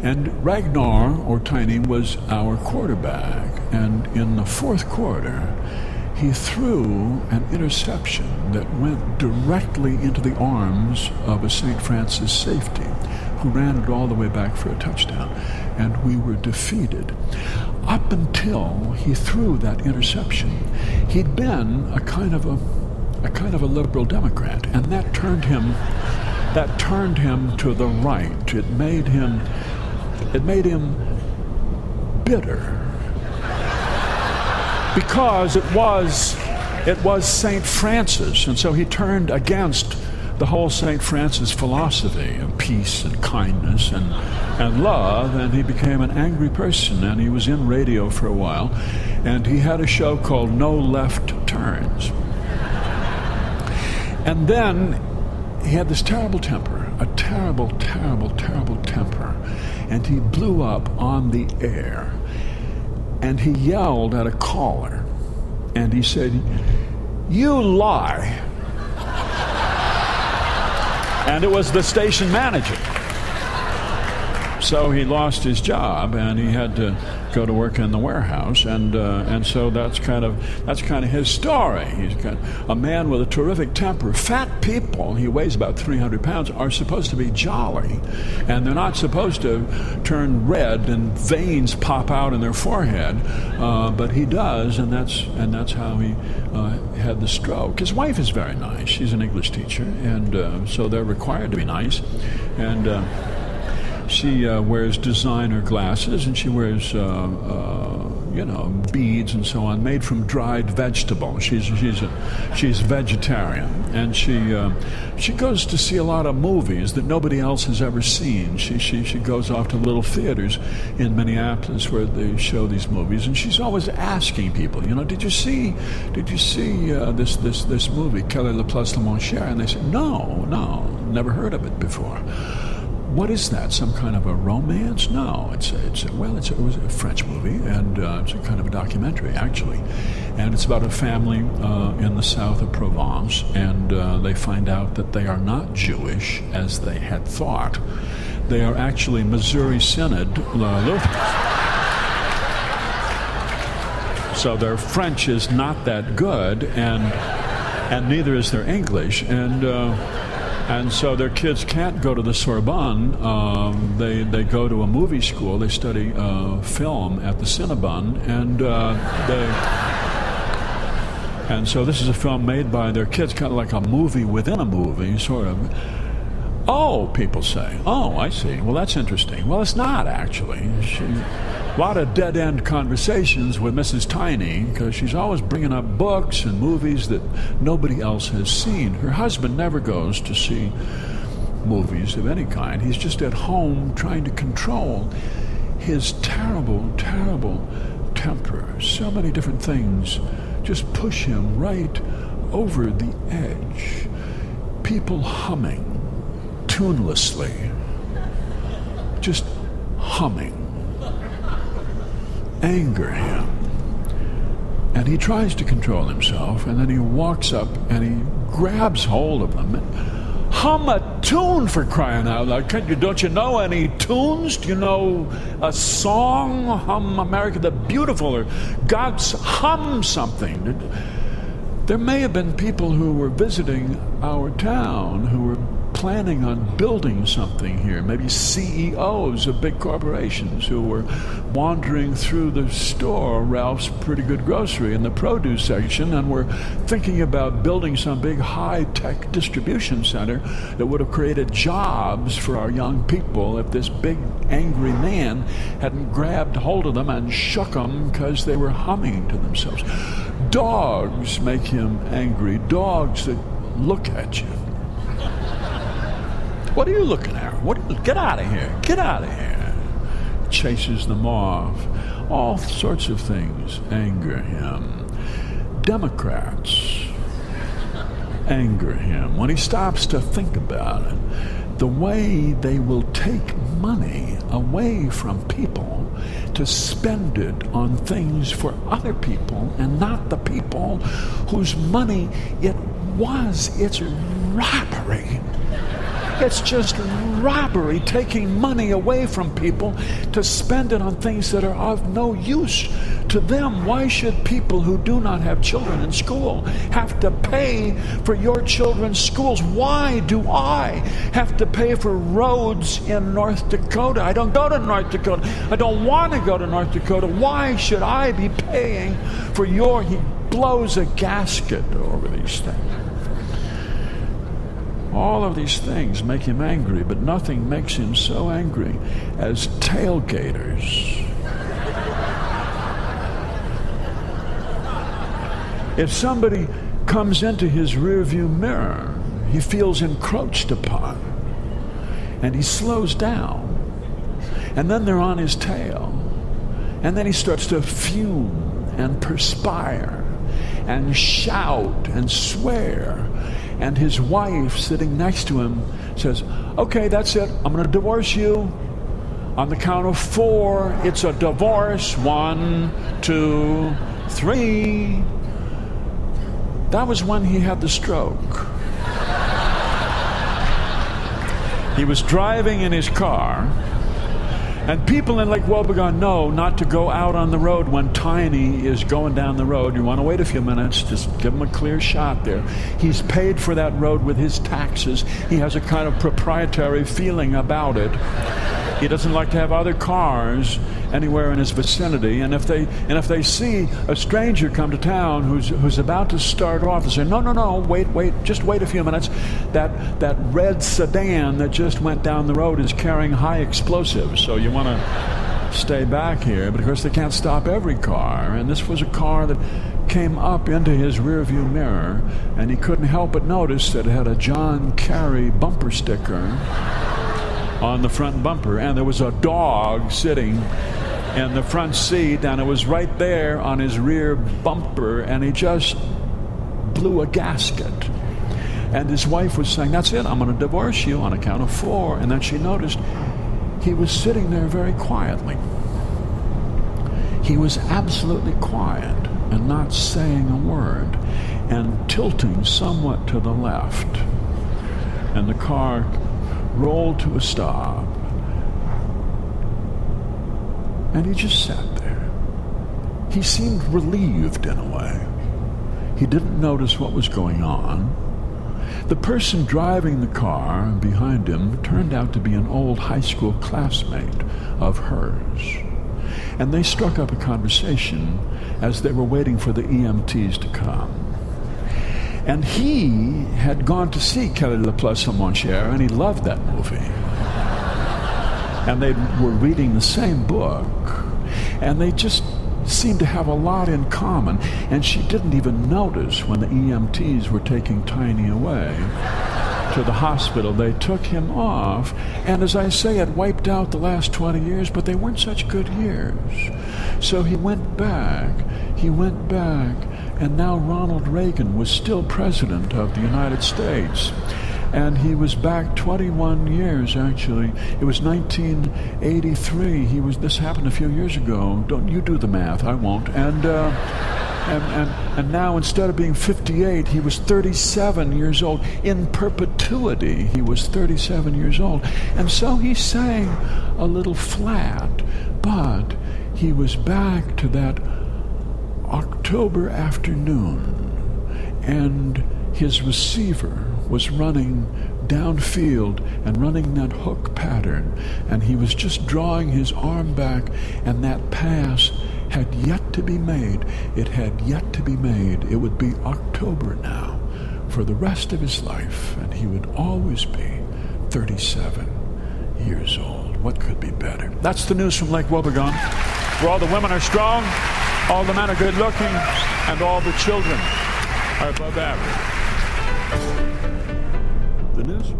And Ragnar, or Tiny, was our quarterback. And in the fourth quarter, he threw an interception that went directly into the arms of a St. Francis safety, who ran it all the way back for a touchdown. And we were defeated. Up until he threw that interception, he'd been a kind of a liberal Democrat, and that turned him to the right. It made him bitter, because it was St. Francis, and so he turned against the whole St. Francis philosophy of peace and kindness and love, and he became an angry person. And he was in radio for a while, and he had a show called No Left Turns. And then he had this terrible temper, a terrible, terrible, terrible temper, and he blew up on the air, and he yelled at a caller, and he said, "You lie." And it was the station manager. So he lost his job, and he had to go to work in the warehouse, and so that's kind of his story. He's a man with a terrific temper. Fat people, he weighs about 300 pounds, are supposed to be jolly, and they're not supposed to turn red and veins pop out in their forehead, but he does, and that's how he had the stroke. His wife is very nice. She's an English teacher, and so they're required to be nice, and she wears designer glasses, and she wears, beads and so on, made from dried vegetables. She's vegetarian, and she goes to see a lot of movies that nobody else has ever seen. She goes off to little theaters in Minneapolis where they show these movies, and she's always asking people, did you see this movie, Quelle est la place de mon cher? And they say, no, never heard of it before. What is that? Some kind of a romance? No, it was a French movie, and it's a kind of a documentary, actually. And it's about a family in the south of Provence, and they find out that they are not Jewish, as they had thought. They are actually Missouri Synod Lutherans. So their French is not that good, and neither is their English, and so their kids can't go to the Sorbonne. They go to a movie school. They study film at the Cinnabon, and so this is a film made by their kids, kind of like a movie within a movie, sort of. Oh, people say. Oh, I see. Well, that's interesting. Well, it's not, actually. A lot of dead-end conversations with Mrs. Tiny, because she's always bringing up books and movies that nobody else has seen. Her husband never goes to see movies of any kind. He's just at home trying to control his terrible, terrible temper. So many different things just push him right over the edge. People humming tunelessly, just humming, anger him. And he tries to control himself, and then he walks up and he grabs hold of them and hum a tune, for crying out loud. Don't you know any tunes? Do you know a song? Hum America the Beautiful, or God's hum something. There may have been people who were visiting our town who were planning on building something here, maybe CEOs of big corporations who were wandering through the store, Ralph's Pretty Good Grocery, in the produce section, and were thinking about building some big high-tech distribution center that would have created jobs for our young people if this big angry man hadn't grabbed hold of them and shook them because they were humming to themselves. Dogs make him angry, dogs that look at you. What are you looking at? Get out of here. Get out of here. Chases them off. All sorts of things anger him. Democrats anger him. When he stops to think about it, the way they will take money away from people to spend it on things for other people and not the people whose money it was. It's robbery. It's just robbery, taking money away from people to spend it on things that are of no use to them. Why should people who do not have children in school have to pay for your children's schools? Why do I have to pay for roads in North Dakota? I don't go to North Dakota. I don't want to go to North Dakota. Why should I be paying for your... He blows a gasket over these things. All of these things make him angry, but nothing makes him so angry as tailgaters. If somebody comes into his rearview mirror, he feels encroached upon, and he slows down, and then they're on his tail, and then he starts to fume and perspire and shout and swear. And his wife sitting next to him says, okay, that's it. I'm going to divorce you. On the count of 4, it's a divorce. 1, 2, 3. That was when he had the stroke. He was driving in his car, and people in Lake Wobegon know not to go out on the road when Tiny is going down the road. You want to wait a few minutes, just give him a clear shot there. He's paid for that road with his taxes. He has a kind of proprietary feeling about it. He doesn't like to have other cars anywhere in his vicinity. And if they see a stranger come to town who's about to start off, they say, no, wait, just wait a few minutes. That red sedan that just went down the road is carrying high explosives, so you want to stay back here. But of course they can't stop every car, and this was a car that came up into his rearview mirror, and he couldn't help but notice that it had a John Kerry bumper sticker on the front bumper, and there was a dog sitting in the front seat, and it was right there on his rear bumper, and he just blew a gasket. And his wife was saying, that's it, I'm going to divorce you on a count of 4. And then she noticed he was sitting there very quietly. He was absolutely quiet and not saying a word and tilting somewhat to the left. And the car rolled to a stop, and he just sat there. He seemed relieved in a way. He didn't notice what was going on. The person driving the car behind him turned out to be an old high school classmate of hers, and they struck up a conversation as they were waiting for the EMTs to come. And he had gone to see Kelly LaPlace and Mon Cher, and he loved that movie. And they were reading the same book, and they just seemed to have a lot in common. And she didn't even notice when the EMTs were taking Tiny away to the hospital. They took him off, and as I say, it wiped out the last 20 years, but they weren't such good years. So he went back, and now Ronald Reagan was still president of the United States. And he was back 21 years, actually. It was 1983. This happened a few years ago. Don't you do the math, I won't. And now, instead of being 58, he was 37 years old. In perpetuity, he was 37 years old. And so he sang a little flat, but he was back to that October afternoon, and his receiver was running downfield and running that hook pattern, and he was just drawing his arm back, and that pass had yet to be made. It had yet to be made. It would be October now for the rest of his life, and he would always be 37 years old. What could be better? That's the news from Lake Wobegon, where all the women are strong, all the men are good looking, and all the children are above average. The news?